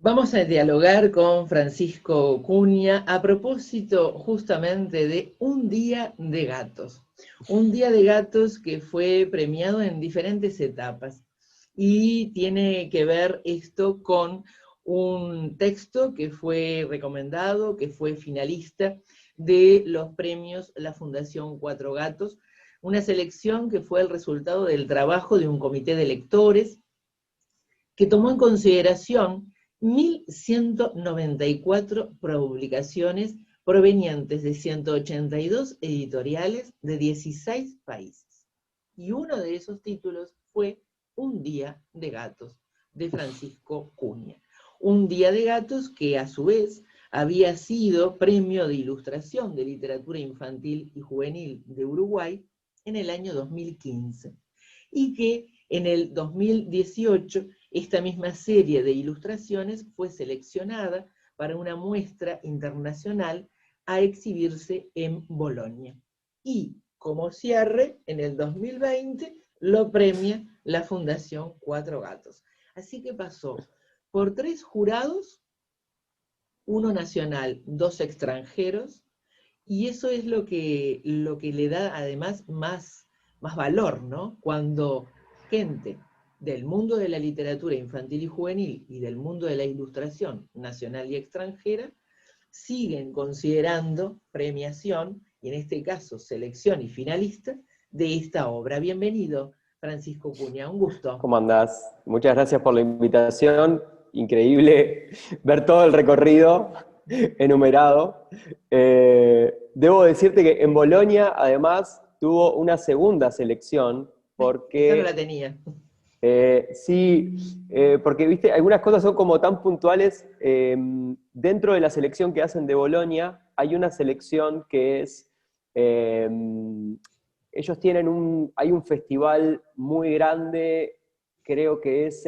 Vamos a dialogar con Francisco Cunha a propósito justamente de Un Día de Gatos. Un Día de Gatos que fue premiado en diferentes etapas y tiene que ver esto con un texto que fue recomendado, que fue finalista de los premios La Fundación Cuatro Gatos, una selección que fue el resultado del trabajo de un comité de lectores que tomó en consideración 1.194 publicaciones provenientes de 182 editoriales de 16 países. Y uno de esos títulos fue Un Día de Gatos, de Francisco Cunha. Un Día de Gatos que a su vez había sido Premio de Ilustración de Literatura Infantil y Juvenil de Uruguay en el año 2015. Y que en el 2018 esta misma serie de ilustraciones fue seleccionada para una muestra internacional a exhibirse en Bolonia. Y como cierre, en el 2020 lo premia la Fundación Cuatro Gatos. Así que pasó por 3 jurados, uno nacional, 2 extranjeros, y eso es lo que le da además más valor, ¿no? Cuando gente del mundo de la literatura infantil y juvenil y del mundo de la ilustración nacional y extranjera siguen considerando premiación, y en este caso selección y finalista, de esta obra. Bienvenido, Francisco Cunha, un gusto. ¿Cómo andás? Muchas gracias por la invitación. Increíble ver todo el recorrido enumerado. Debo decirte que en Bolonia, además, tuvo una segunda selección, porque... Esa no la tenía. Sí, porque, viste, algunas cosas son como tan puntuales. Dentro de la selección que hacen de Bolonia, hay una selección que es... ellos tienen hay un festival muy grande, creo que es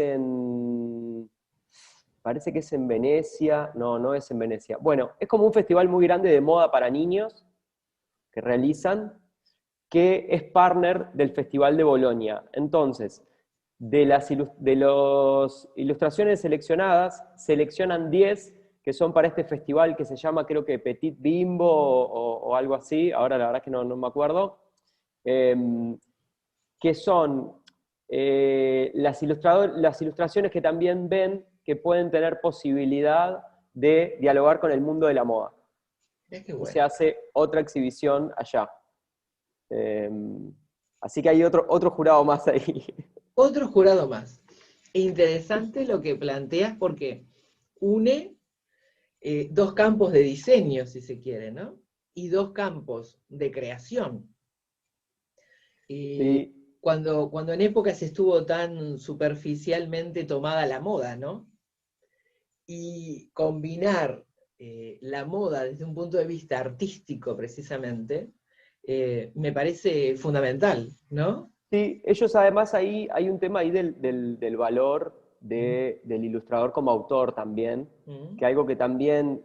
parece que es en Venecia, no es en Venecia. Bueno, es como un festival muy grande de moda para niños que realizan, que es partner del Festival de Bolonia. Entonces, de las ilustraciones seleccionadas, seleccionan 10 que son para este festival que se llama, creo que Petit Bimbo o algo así, ahora la verdad es que no me acuerdo, que son las ilustraciones que también ven que pueden tener posibilidad de dialogar con el mundo de la moda. Es que Y bueno. se hace otra exhibición allá. Así que hay otro jurado más ahí. Otro jurado más. Interesante lo que planteas porque une 2 campos de diseño, si se quiere, ¿no? Y 2 campos de creación. Sí. Cuando en épocas estuvo tan superficialmente tomada la moda, ¿no? Y combinar la moda desde un punto de vista artístico, precisamente, me parece fundamental, ¿no? Sí, ellos además ahí hay un tema ahí del valor del ilustrador como autor también, Mm. que algo que también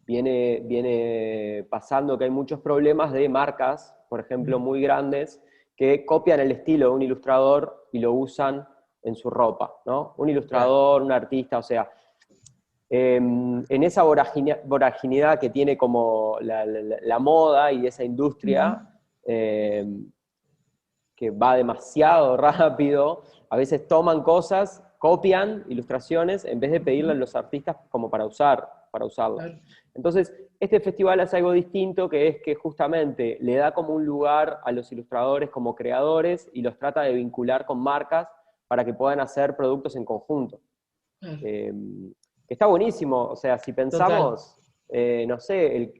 viene pasando, que hay muchos problemas de marcas, por ejemplo, muy grandes, que copian el estilo de un ilustrador y lo usan en su ropa, ¿no? Un Claro. ilustrador, un artista, o sea, en esa voraginidad que tiene como la moda y esa industria, que va demasiado rápido, a veces toman cosas, copian ilustraciones, en vez de pedirle a los artistas como para usarlas. Claro. Entonces, este festival hace algo distinto, que es que justamente le da como un lugar a los ilustradores como creadores y los trata de vincular con marcas para que puedan hacer productos en conjunto. Claro. Que está buenísimo, o sea, si Total. pensamos, no sé,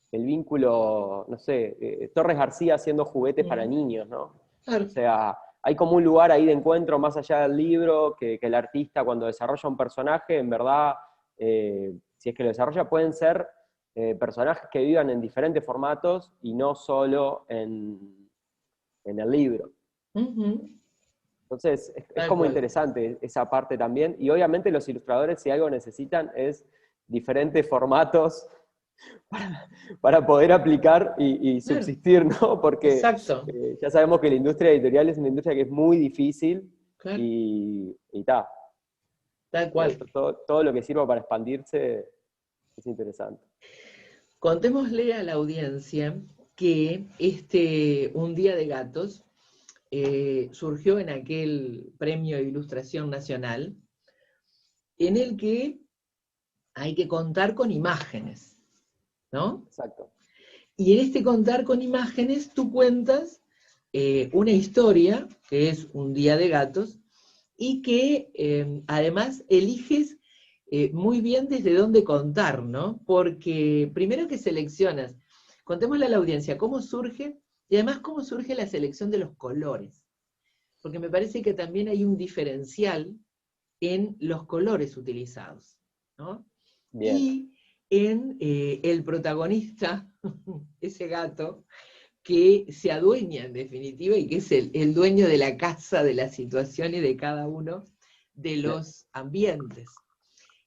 el vínculo, no sé, Torres García haciendo juguetes para niños, ¿no? O Claro. sea, hay como un lugar ahí de encuentro más allá del libro, que el artista cuando desarrolla un personaje, en verdad, si es que lo desarrolla, pueden ser personajes que vivan en diferentes formatos y no solo en el libro. Entonces, es Tal como cual. interesante esa parte también, y obviamente los ilustradores si algo necesitan es diferentes formatos para poder aplicar y Claro. subsistir, ¿no? Porque Exacto. ya sabemos que la industria editorial es una industria que es muy difícil Claro. y ta. Tal cual. Todo lo que sirva para expandirse es interesante. Contémosle a la audiencia que Un Día de Gatos surgió en aquel Premio de Ilustración Nacional, en el que hay que contar con imágenes, ¿no? Exacto. Y en este contar con imágenes tú cuentas una historia, que es Un Día de Gatos, y que además eliges muy bien desde dónde contar, ¿no? Porque primero que seleccionas, contémosle a la audiencia cómo surge, y además cómo surge la selección de los colores, porque me parece que también hay un diferencial en los colores utilizados, ¿no? Bien. Y en el protagonista, ese gato, que se adueña en definitiva y que es el dueño de la casa, de la situación y de cada uno de los ambientes.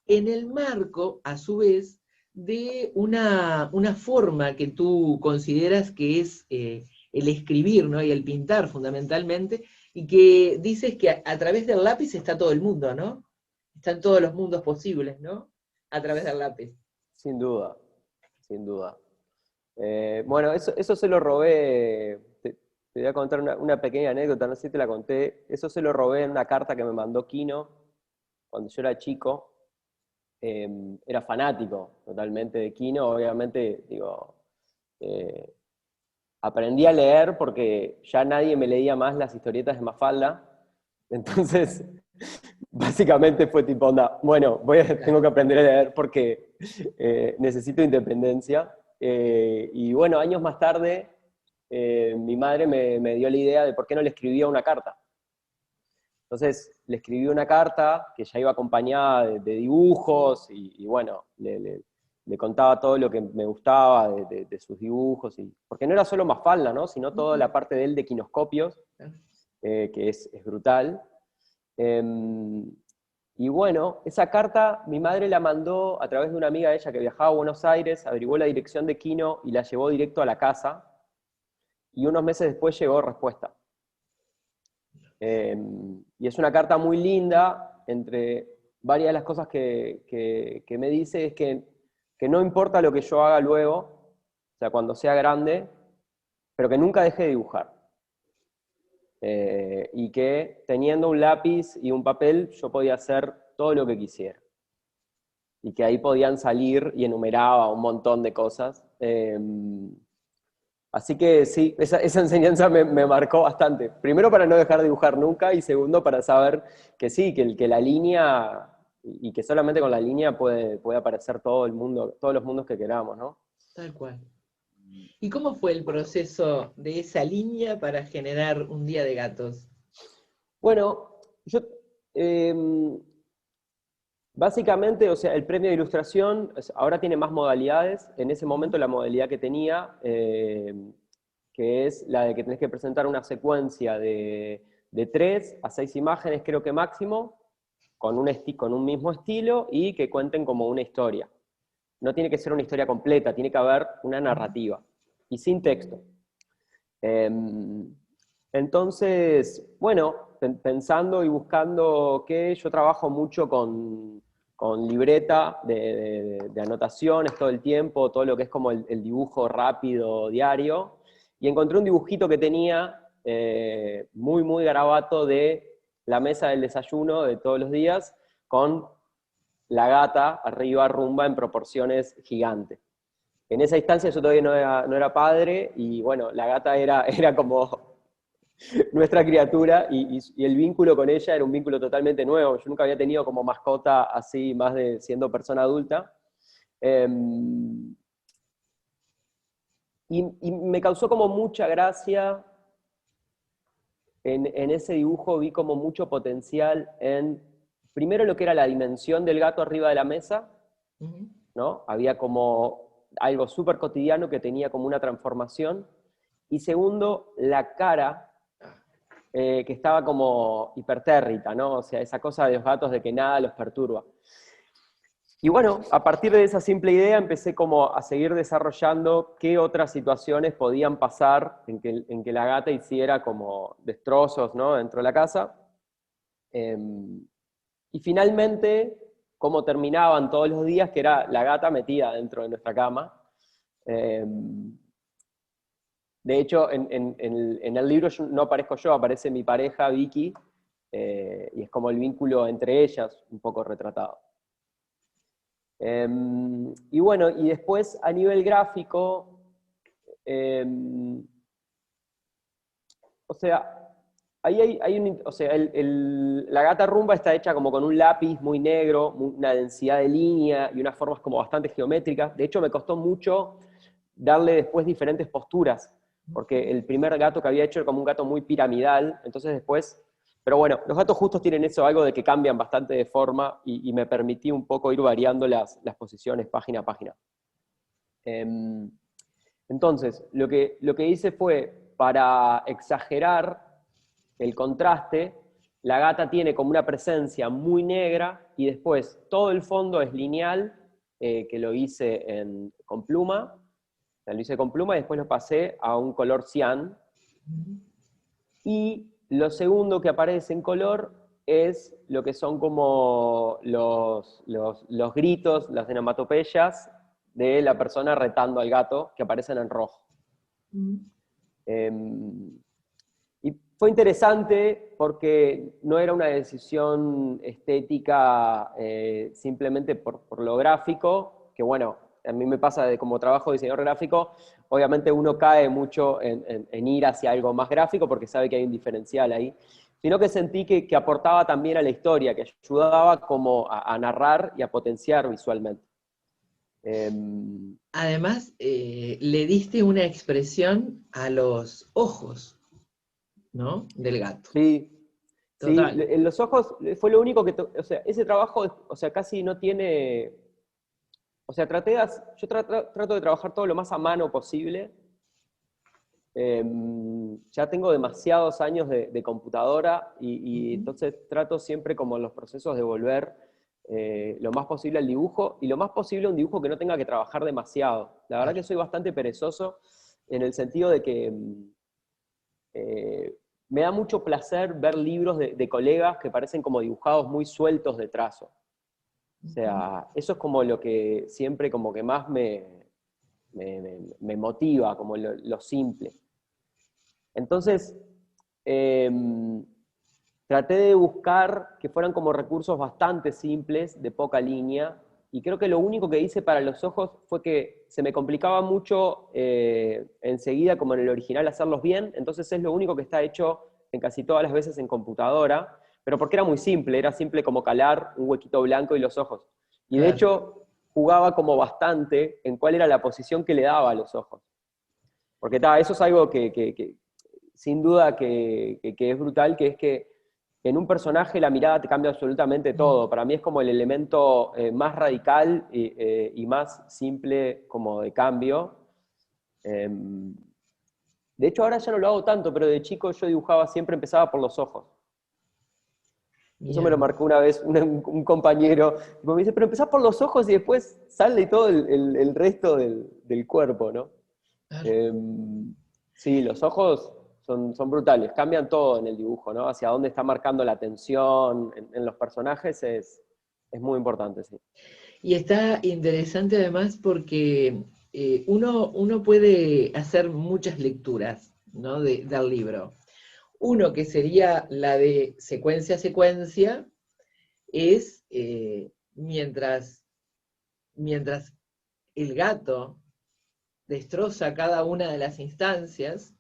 En el marco, a su vez, de una forma que tú consideras que es el escribir, ¿no? Y el pintar fundamentalmente, y que dices que a través del lápiz está todo el mundo, ¿no? Están todos los mundos posibles, ¿no? A través del lápiz. Sin duda, sin duda. Bueno, eso se lo robé, te voy a contar una pequeña anécdota, no sé si te la conté, eso se lo robé en una carta que me mandó Kino cuando yo era chico. Era fanático totalmente de Kino, obviamente, digo, eh, aprendí a leer porque ya nadie me leía más las historietas de Mafalda, entonces básicamente fue tipo, onda, bueno, tengo que aprender a leer porque necesito independencia. Y bueno, años más tarde, mi madre me dio la idea de por qué no le escribía una carta. Entonces le escribí una carta que ya iba acompañada de dibujos y bueno, le contaba todo lo que me gustaba de sus dibujos, porque no era solo Mafalda, ¿no? Sino toda la parte de él de Quinoscopios, que es brutal. Y bueno, esa carta mi madre la mandó a través de una amiga de ella que viajaba a Buenos Aires, averiguó la dirección de Quino y la llevó directo a la casa, y unos meses después llegó respuesta. Y es una carta muy linda, entre varias de las cosas que me dice es que no importa lo que yo haga luego, o sea, cuando sea grande, pero que nunca deje de dibujar. Y que teniendo un lápiz y un papel yo podía hacer todo lo que quisiera. Y que ahí podían salir, y enumeraba un montón de cosas. Así que sí, esa enseñanza me marcó bastante. Primero para no dejar de dibujar nunca, y segundo para saber que sí, que la línea, y que solamente con la línea puede aparecer todo el mundo, todos los mundos que queramos, ¿no? Tal cual. ¿Y cómo fue el proceso de esa línea para generar Un Día de Gatos? Bueno, yo básicamente, o sea, el premio de ilustración ahora tiene más modalidades. En ese momento la modalidad que tenía, que es la de que tenés que presentar una secuencia de 3 a 6 imágenes, creo que máximo, con un mismo estilo y que cuenten como una historia. No tiene que ser una historia completa, tiene que haber una narrativa y sin texto. Entonces, bueno, pensando y buscando que yo trabajo mucho con libreta de anotaciones todo el tiempo, todo lo que es como el dibujo rápido diario, y encontré un dibujito que tenía muy, muy garabato de la mesa del desayuno de todos los días, con la gata arriba rumba en proporciones gigantes. En esa instancia yo todavía no era padre, y bueno, la gata era como nuestra criatura, y el vínculo con ella era un vínculo totalmente nuevo. Yo nunca había tenido como mascota así, más de siendo persona adulta. Y me causó como mucha gracia, en ese dibujo vi como mucho potencial en, primero, lo que era la dimensión del gato arriba de la mesa, ¿no? Había como algo súper cotidiano que tenía como una transformación. Y segundo, la cara, que estaba como hipertérrita, ¿no? O sea, esa cosa de los gatos de que nada los perturba. Y bueno, a partir de esa simple idea empecé como a seguir desarrollando qué otras situaciones podían pasar en que la gata hiciera como destrozos, ¿no? Dentro de la casa. Y finalmente, cómo terminaban todos los días, que era la gata metida dentro de nuestra cama. De hecho, en el libro no aparezco yo, aparece mi pareja, Vicky, y es como el vínculo entre ellas, un poco retratado. Y bueno, y después a nivel gráfico, o sea, o sea, la gata rumba está hecha como con un lápiz muy negro, una densidad de línea y unas formas como bastante geométricas. De hecho, me costó mucho darle después diferentes posturas, porque el primer gato que había hecho era como un gato muy piramidal, entonces después... Pero bueno, los gatos justos tienen eso, algo de que cambian bastante de forma y me permití un poco ir variando las posiciones página a página. Entonces, lo que hice fue, para exagerar el contraste, la gata tiene como una presencia muy negra y después todo el fondo es lineal, que lo hice con pluma, o sea, lo hice con pluma y después lo pasé a un color cian. Y lo segundo que aparece en color es lo que son como los gritos, las onomatopeyas de la persona retando al gato, que aparecen en rojo. Y fue interesante porque no era una decisión estética simplemente por lo gráfico, que bueno, a mí me pasa de como trabajo de diseñador gráfico, obviamente uno cae mucho en ir hacia algo más gráfico porque sabe que hay un diferencial ahí, sino que sentí que aportaba también a la historia, que ayudaba como a narrar y a potenciar visualmente. Además, le diste una expresión a los ojos, ¿no? Del gato. Sí, sí, Total. en los ojos fue lo único que, o sea, ese trabajo, o sea, casi no tiene, o sea, yo trato de trabajar todo lo más a mano posible. Ya tengo demasiados años de computadora y entonces trato siempre como en los procesos de volver lo más posible al dibujo y lo más posible a un dibujo que no tenga que trabajar demasiado. La verdad que soy bastante perezoso en el sentido de que me da mucho placer ver libros de colegas que parecen como dibujados muy sueltos de trazo. O sea, eso es como lo que siempre como que más me motiva, como lo simple. Entonces, traté de buscar que fueran como recursos bastante simples, de poca línea, y creo que lo único que hice para los ojos fue que se me complicaba mucho enseguida, como en el original, hacerlos bien, entonces es lo único que está hecho en casi todas las veces en computadora, pero porque era simple como calar un huequito blanco y los ojos. Y de Claro. hecho, jugaba como bastante en cuál era la posición que le daba a los ojos. Porque eso es algo que sin duda que es brutal, que es que en un personaje la mirada te cambia absolutamente todo. Para mí es como el elemento más radical y más simple como de cambio. De hecho, ahora ya no lo hago tanto, pero de chico yo dibujaba, siempre empezaba por los ojos. Eso me lo Bien. marcó una vez un compañero. Me dice, pero empezás por los ojos y después sale todo el resto del cuerpo, ¿no? Claro. Sí, los ojos son brutales, cambian todo en el dibujo, ¿no? Hacia dónde está marcando la atención en los personajes es muy importante, sí. Y está interesante además porque uno puede hacer muchas lecturas, ¿no? Del libro. Uno que sería la de secuencia a secuencia es mientras el gato destroza cada una de las instancias,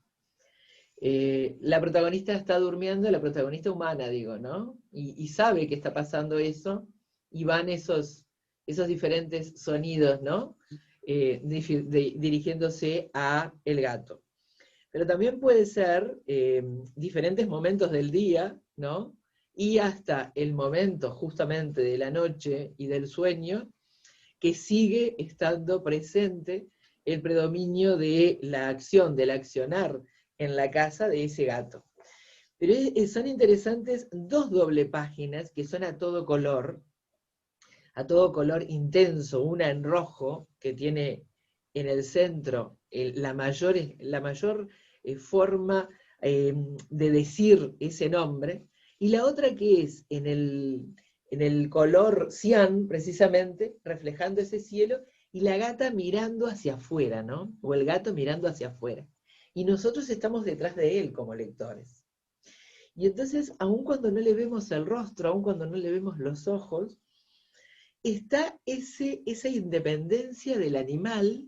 la protagonista está durmiendo, la protagonista humana, digo, ¿no? Y sabe que está pasando eso, y van esos diferentes sonidos, ¿no? Dirigiéndose a el gato. Pero también puede ser diferentes momentos del día, ¿no? Y hasta el momento justamente de la noche y del sueño, que sigue estando presente el predominio de la acción, del accionar en la casa de ese gato. Pero son interesantes dos doble páginas que son a todo color intenso, una en rojo, que tiene en el centro la mayor forma de decir ese nombre, y la otra que es en el color cian, precisamente, reflejando ese cielo, y la gata mirando hacia afuera, ¿no? O el gato mirando hacia afuera. Y nosotros estamos detrás de él como lectores. Y entonces, aun cuando no le vemos el rostro, aun cuando no le vemos los ojos, está esa independencia del animal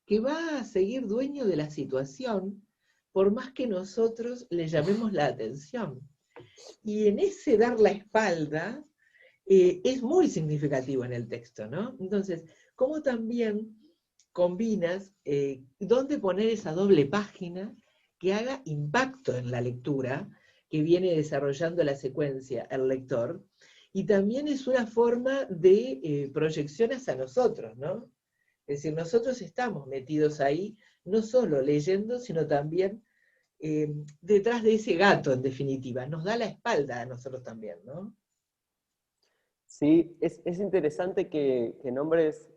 que va a seguir dueño de la situación, por más que nosotros le llamemos la atención. Y en ese dar la espalda es muy significativo en el texto, ¿no? Entonces, ¿cómo también combinas dónde poner esa doble página que haga impacto en la lectura que viene desarrollando la secuencia el lector? Y también es una forma de proyección hacia nosotros, ¿no? Es decir, nosotros estamos metidos ahí, no solo leyendo, sino también detrás de ese gato, en definitiva. Nos da la espalda a nosotros también, ¿no? Sí, es interesante que nombres,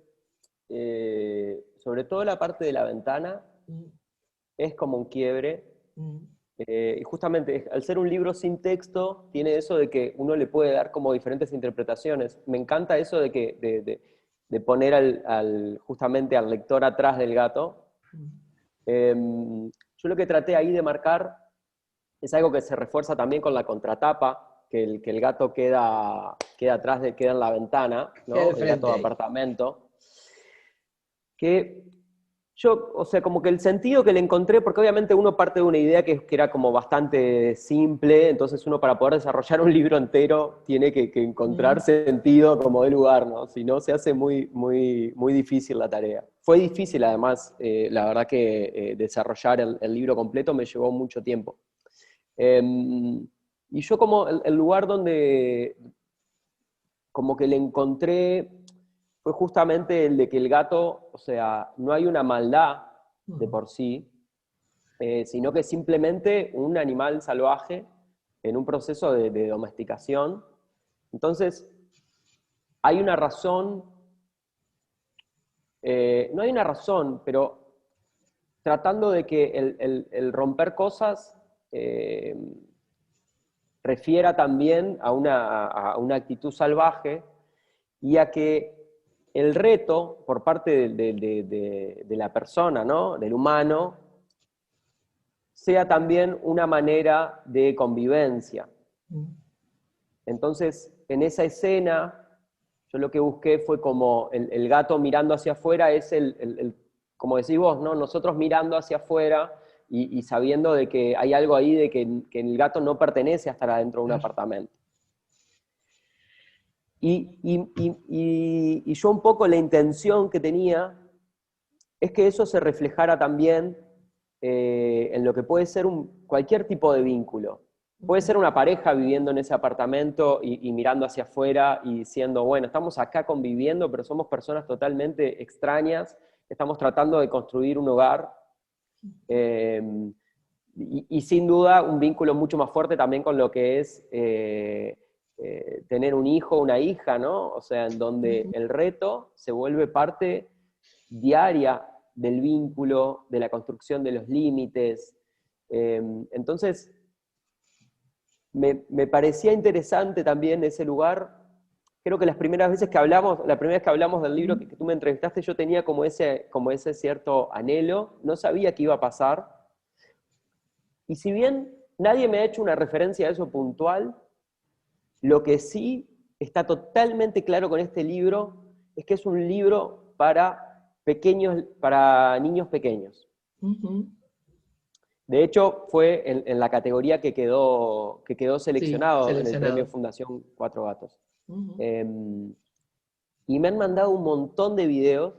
sobre todo la parte de la ventana, Mm, es como un quiebre. mm, Y justamente, al ser un libro sin texto, tiene eso de que uno le puede dar como diferentes interpretaciones. Me encanta eso de poner justamente al lector atrás del gato. Yo lo que traté ahí de marcar es algo que se refuerza también con la contratapa, que el gato queda atrás, queda en la ventana, queda al ¿no? El gato frente de ahí. apartamento. Que yo, o sea, como que el sentido que le encontré, porque obviamente uno parte de una idea que era como bastante simple, entonces uno para poder desarrollar un libro entero tiene que encontrar Mm, sentido como de lugar, ¿no? Si no, se hace muy, muy, muy difícil la tarea. Fue difícil además, la verdad que desarrollar el libro completo me llevó mucho tiempo. Y yo como el lugar donde como que le encontré fue justamente el de que el gato, o sea, no hay una maldad de mm, por sí, sino que es simplemente un animal salvaje en un proceso de domesticación. Entonces, hay una razón, no hay una razón, pero tratando de que el romper cosas eh, refiera también a una actitud salvaje y a que el reto por parte de la persona, ¿no? Del humano, sea también una manera de convivencia. mm. Entonces, en esa escena, yo lo que busqué fue como el gato mirando hacia afuera, es como decís vos, ¿no? Nosotros mirando hacia afuera y sabiendo de que hay algo ahí de que el gato no pertenece a estar adentro de un Claro. apartamento. Y yo un poco la intención que tenía es que eso se reflejara también en lo que puede ser cualquier tipo de vínculo. Puede Ujú. ser una pareja viviendo en ese apartamento y mirando hacia afuera y diciendo, bueno, estamos acá conviviendo, pero somos personas totalmente extrañas, estamos tratando de construir un hogar. eh, y sin duda un vínculo mucho más fuerte también con lo que es tener un hijo o una hija, ¿no? O sea, en donde Ujú. el reto se vuelve parte diaria del vínculo, de la construcción de los límites. Entonces, me parecía interesante también ese lugar. Creo que las primeras veces que hablamos, la primera vez que hablamos del libro que tú me entrevistaste, yo tenía como ese cierto anhelo, no sabía qué iba a pasar. Y si bien nadie me ha hecho una referencia a eso puntual, lo que sí está totalmente claro con este libro es que es un libro para niños pequeños. Ujú. De hecho, fue en la categoría que quedó Sí, seleccionado en el premio seleccionado. Fundación Cuatro Gatos. Ujú. Eh, y me han mandado un montón de videos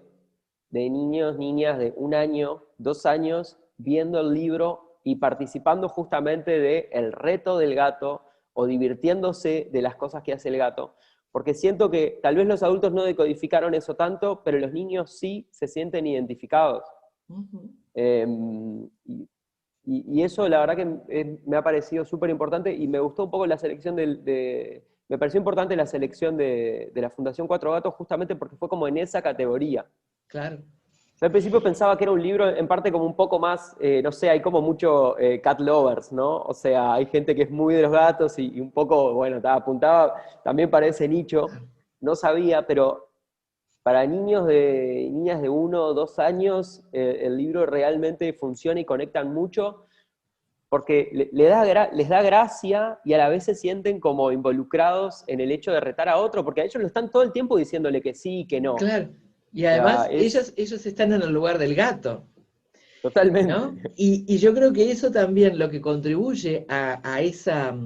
de niños, niñas de 1 año, 2 años, viendo el libro y participando justamente del reto del gato o divirtiéndose de las cosas que hace el gato. Porque siento que tal vez los adultos no decodificaron eso tanto, pero los niños sí se sienten identificados. Ujú. Eh, y eso la verdad que me ha parecido súper importante y me gustó un poco la selección me pareció importante la selección de la Fundación Cuatro Gatos justamente porque fue como en esa categoría. Claro. Yo al principio pensaba que era un libro en parte como un poco más, no sé, hay como mucho cat lovers, ¿no? O sea, hay gente que es muy de los gatos y un poco, bueno, apuntaba también para ese nicho, no sabía, pero para niñas de 1 o 2 años, el libro realmente funciona y conectan mucho porque les da gracia y a la vez se sienten como involucrados en el hecho de retar a otro, porque a ellos lo están todo el tiempo diciéndole que sí y que no. Claro. Y O sea, además es ellos están en el lugar del gato, totalmente. ¿no? Y yo creo que eso también lo que contribuye a esa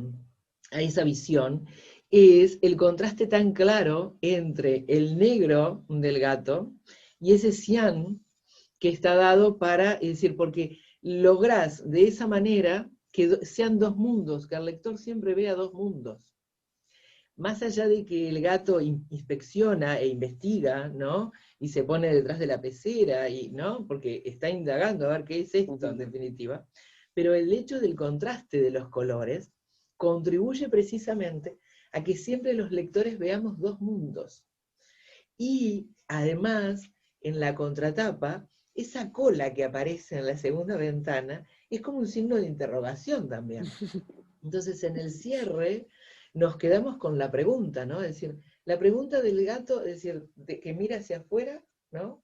visión es el contraste tan claro entre el negro del gato y ese cian que está dado para, es decir, porque lográs de esa manera que sean dos mundos, que el lector siempre vea dos mundos. Más allá de que el gato inspecciona e investiga, ¿no? Y se pone detrás de la pecera, y, ¿no? Porque está indagando a ver qué es esto en definitiva, pero el hecho del contraste de los colores contribuye precisamente a que siempre los lectores veamos dos mundos. Y además, en la contratapa, esa cola que aparece en la segunda ventana es como un signo de interrogación también. Entonces, en el cierre nos quedamos con la pregunta, ¿no? Es decir, la pregunta del gato, es decir, que mira hacia afuera, ¿no?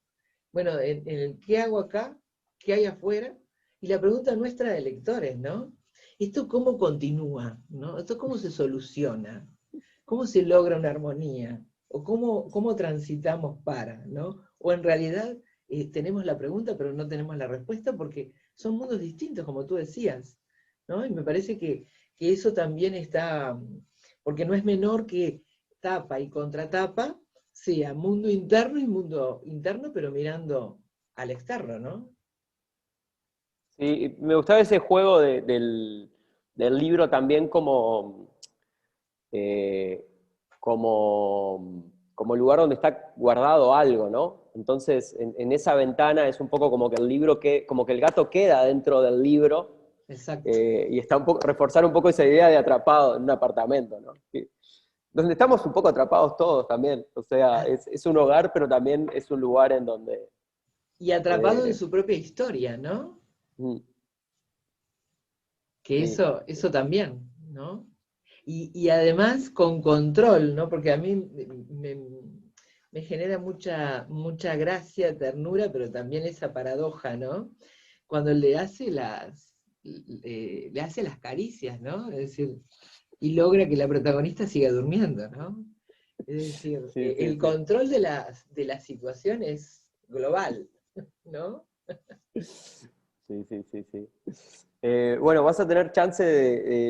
Bueno, en el ¿qué hago acá? ¿Qué hay afuera? Y la pregunta nuestra de lectores, ¿no? ¿Esto cómo continúa? ¿No? ¿Esto cómo se soluciona? ¿Cómo se logra una armonía? ¿O cómo transitamos para? ¿No? O en realidad tenemos la pregunta, pero no tenemos la respuesta porque son mundos distintos, como tú decías, ¿no? Y me parece que eso también está, porque no es menor que tapa y contratapa sea mundo interno y mundo interno, pero mirando al externo, ¿no? Sí, me gustaba ese juego del libro también eh, como lugar donde está guardado algo, ¿no? Entonces, en esa ventana es un poco como que el libro, como que el gato queda dentro del libro, Exacto. y está reforzar un poco esa idea de atrapado en un apartamento, ¿no? Donde estamos un poco atrapados todos también, o sea, Ah, es un hogar, pero también es un lugar en donde... y atrapado en eh, su propia historia, ¿no? mm, Que sí, eso también, ¿no? Y además con control, ¿no? Porque a mí me genera mucha gracia, ternura, pero también esa paradoja, ¿no? Cuando le hace las caricias, ¿no? Es decir, y logra que la protagonista siga durmiendo, ¿no? Es decir, sí, sí, el sí. control de la situación es global, ¿no? Sí, sí, sí, sí. Bueno, vas a tener chance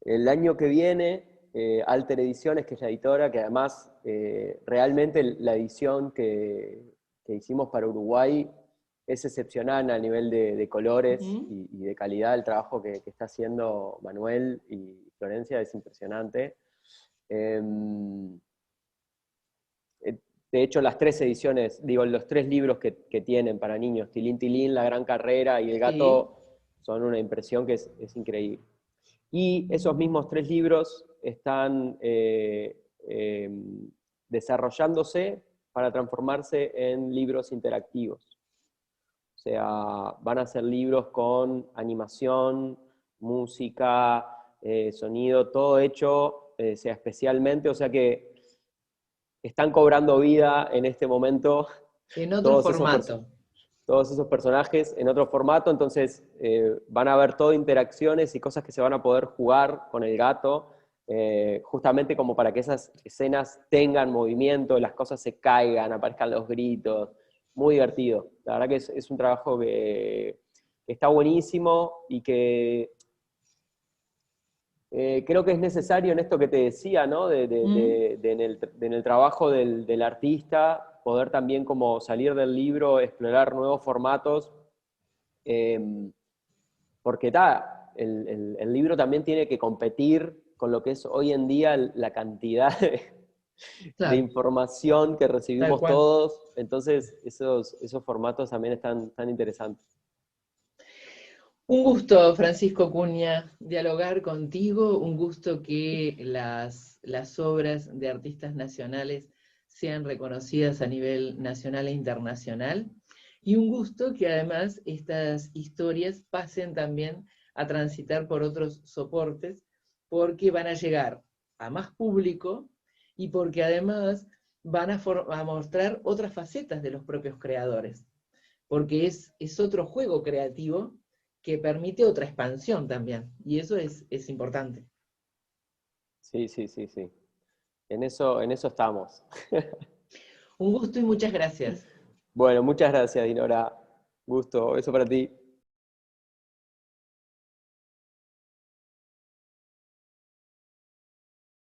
el año que viene, Alter Ediciones, que es la editora, que además realmente la edición que hicimos para Uruguay es excepcional a nivel de colores Ujú. y de calidad. El trabajo que está haciendo Manuel y Florencia es impresionante. Em, eh, de hecho, las 3 ediciones, digo, los 3 libros que tienen para niños, Tilín Tilín, La Gran Carrera y El Sí. Gato, son una impresión que es increíble. Y esos mismos 3 libros están desarrollándose para transformarse en libros interactivos. O sea, van a ser libros con animación, música, sonido, todo hecho, sea especialmente, o sea que están cobrando vida en este momento En otro todos esos, formato. todos esos personajes en otro formato, entonces van a haber todo interacciones y cosas que se van a poder jugar con el gato, justamente como para que esas escenas tengan movimiento, las cosas se caigan, aparezcan los gritos, muy divertido. La verdad que es un trabajo que está buenísimo y que creo que es necesario en esto que te decía, ¿no? ¿Mm? En el trabajo del artista, poder también como salir del libro, explorar nuevos formatos, eh, porque el libro también tiene que competir con lo que es hoy en día la cantidad de Claro, información que tal recibimos cual. todos, entonces esos formatos también están tan interesantes. Un gusto, Francisco Cuña, dialogar contigo, un gusto que las obras de artistas nacionales sean reconocidas a nivel nacional e internacional, y un gusto que además estas historias pasen también a transitar por otros soportes, porque van a llegar a más público y porque además van a mostrar otras facetas de los propios creadores, porque es otro juego creativo que permite otra expansión también, y eso es importante. Sí, sí, sí, sí. En eso estamos. Un gusto y muchas gracias. Bueno, muchas gracias, Dinora. Gusto, eso para ti.